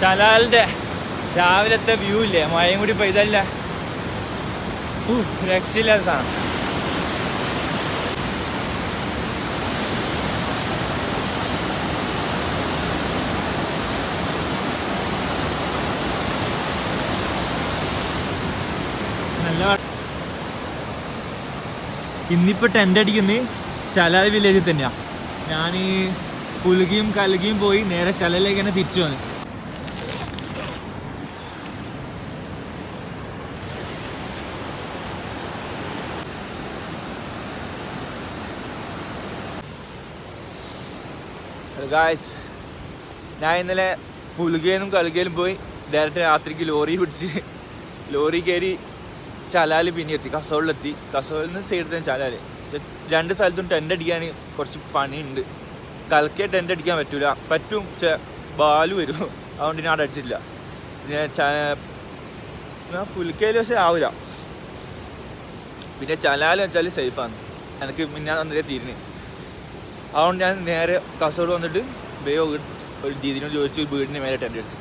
ചലാലിൻ്റെ രാവിലത്തെ വ്യൂ ഇല്ലേ, മഴയും കൂടി പെയ്തല്ല, രക്ഷയില്ലാത്ത സാധനം. നല്ല ഇന്നിപ്പോൾ ടെൻ്റ് അടിക്കുന്നത് ചലാൽ വില്ലേജിൽ തന്നെയാണ്. ഞാൻ പുലുകിയും കലുകിയും പോയി നേരെ ചലയിലേക്ക് തന്നെ തിരിച്ചു വന്നു. ഗായ്സ്, ഞാൻ ഇന്നലെ പുലുകയിലും കലുകയിലും പോയി ഡയറക്റ്റ് രാത്രിക്ക് ലോറി പിടിച്ച് ലോറി കയറി ചലാൽ പിന്നെ എത്തി, കസോളിലെത്തി. കസോളിൽ നിന്ന് സൈഡിൽ തന്നെ ചലാൽ. രണ്ട് സ്ഥലത്തും ടെൻ്റ് അടിക്കാൻ കുറച്ച് പണിയുണ്ട്. കലക്കെ ടെൻ്റ് അടിക്കാൻ പറ്റും, പക്ഷെ ബാല് വരും, അതുകൊണ്ട് ഞാൻ അവിടെ അടിച്ചിട്ടില്ല. ഞാൻ പുലുക്കയിൽ പക്ഷെ ആവില്ല. പിന്നെ ചലാൽ വെച്ചാൽ സേഫാണ്, എനിക്ക് ഞാൻ അന്നേരം തീരുന്നു. അതുകൊണ്ട് ഞാൻ നേരെ കസോട് വന്നിട്ട് ഒരു ദീദിനോട് ചോദിച്ചു വീടിന് മേലെ ടെൻ്റ് അടിച്ചു.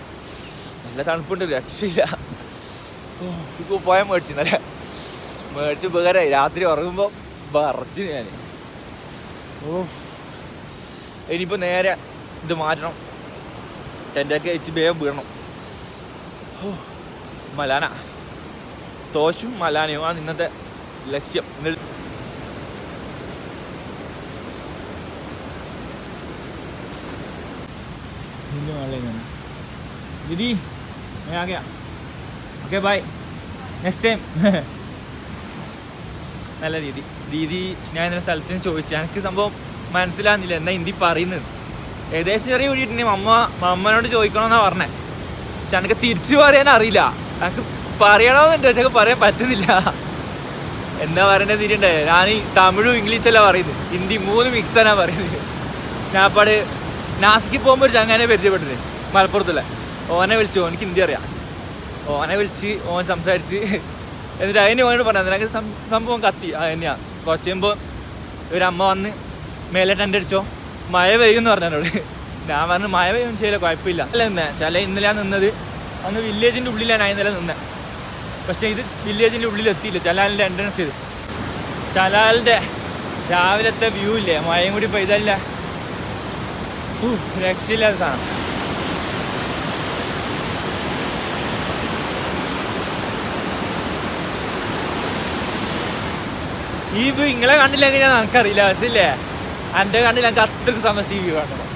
നല്ല തണുപ്പുണ്ട്, രക്ഷയില്ല. ഇപ്പോൾ പോയാൽ മേടിച്ച് ഉപകാരമായി. രാത്രി ഉറങ്ങുമ്പോൾ വറച്ചു ഞാൻ. ഇനിയിപ്പോൾ നേരെ ഇത് മാറ്റണം, ടെൻ്റൊക്കെ വെച്ച് വേഗം വീഴണം. മലാന തോശും മലാനയും ആണ് ഇന്നത്തെ ലക്ഷ്യം. ദീദി मैं आ गया, ഓക്കെ ബൈ, നെക്സ്റ്റ് ടൈം. നല്ല ദീദി ഞാൻ ഇന്നലെ സ്ഥലത്തിന് ചോദിച്ചു, എനിക്ക് സംഭവം മനസ്സിലാകുന്നില്ല എന്നാ ഹിന്ദി പറയുന്നത്. ഏകദേശം ചെറിയ കൂടിയിട്ടുണ്ടെങ്കിൽ അമ്മനോട് ചോദിക്കണമെന്നാണ് പറഞ്ഞത്. പക്ഷെ എനിക്ക് തിരിച്ചു പറയാൻ അറിയില്ല. എനിക്ക് പറയണമെന്നുണ്ട്, പക്ഷെ പറയാൻ പറ്റുന്നില്ല. എന്താ പറയേണ്ടത് തിരിയണ്ടേ. ഞാൻ ഈ തമിഴും ഇംഗ്ലീഷല്ല പറയുന്നത്, ഹിന്ദി 3 മിക്സാണ് പറയുന്നത്. ഞാൻ അപ്പാട് നാസിക്ക് പോകുമ്പോൾ ഒരു ചങ്ങനെ പരിചയപ്പെട്ടിട്ട് മലപ്പുറത്തല്ലേ, ഓനെ വിളിച്ചു. ഓനക്ക് ഹിന്ദി അറിയാം. ഓനെ വിളിച്ച് ഓൻ സംസാരിച്ച് എന്നിട്ട് അതിന് ഓനോട് പറഞ്ഞു നിനക്ക് സംഭവം കത്തി. അത് തന്നെയാണ്. കുറച്ച് കഴിയുമ്പോൾ ഒരമ്മ വന്ന് മേലെ ടെൻ്റ് അടിച്ചോ, മഴ പെയ്യുമെന്ന് പറഞ്ഞോട്. ഞാൻ പറഞ്ഞു മഴ പെയ്യും ചെയ്യില്ല, കുഴപ്പമില്ല. അല്ല ഇന്നലെയാണ് നിന്നത്. അന്ന് വില്ലേജിൻ്റെ ഉള്ളിലാണ് ഇന്നലെ നിന്നത്. പക്ഷേ ഇത് വില്ലേജിൻ്റെ ഉള്ളിലെത്തിയില്ല, ചലാലിൻ്റെ എൻട്രൻസ് ചെയ്ത്. ചലാലിൻ്റെ രാവിലത്തെ വ്യൂ ഇല്ലേ, മഴയും കൂടി പെയ്തല്ല, രക്ഷയില്ലാത്ത സാധനം. ഈ വ്യൂ നിങ്ങളെ കണ്ടില്ലെങ്കിൽ നമുക്കറിയില്ല, പക്ഷേ ഇല്ലേ എൻ്റെ കണ്ടില്ല, എനിക്ക് അത്രയ്ക്ക് സമയം ഈ വ്യൂ കാണണം.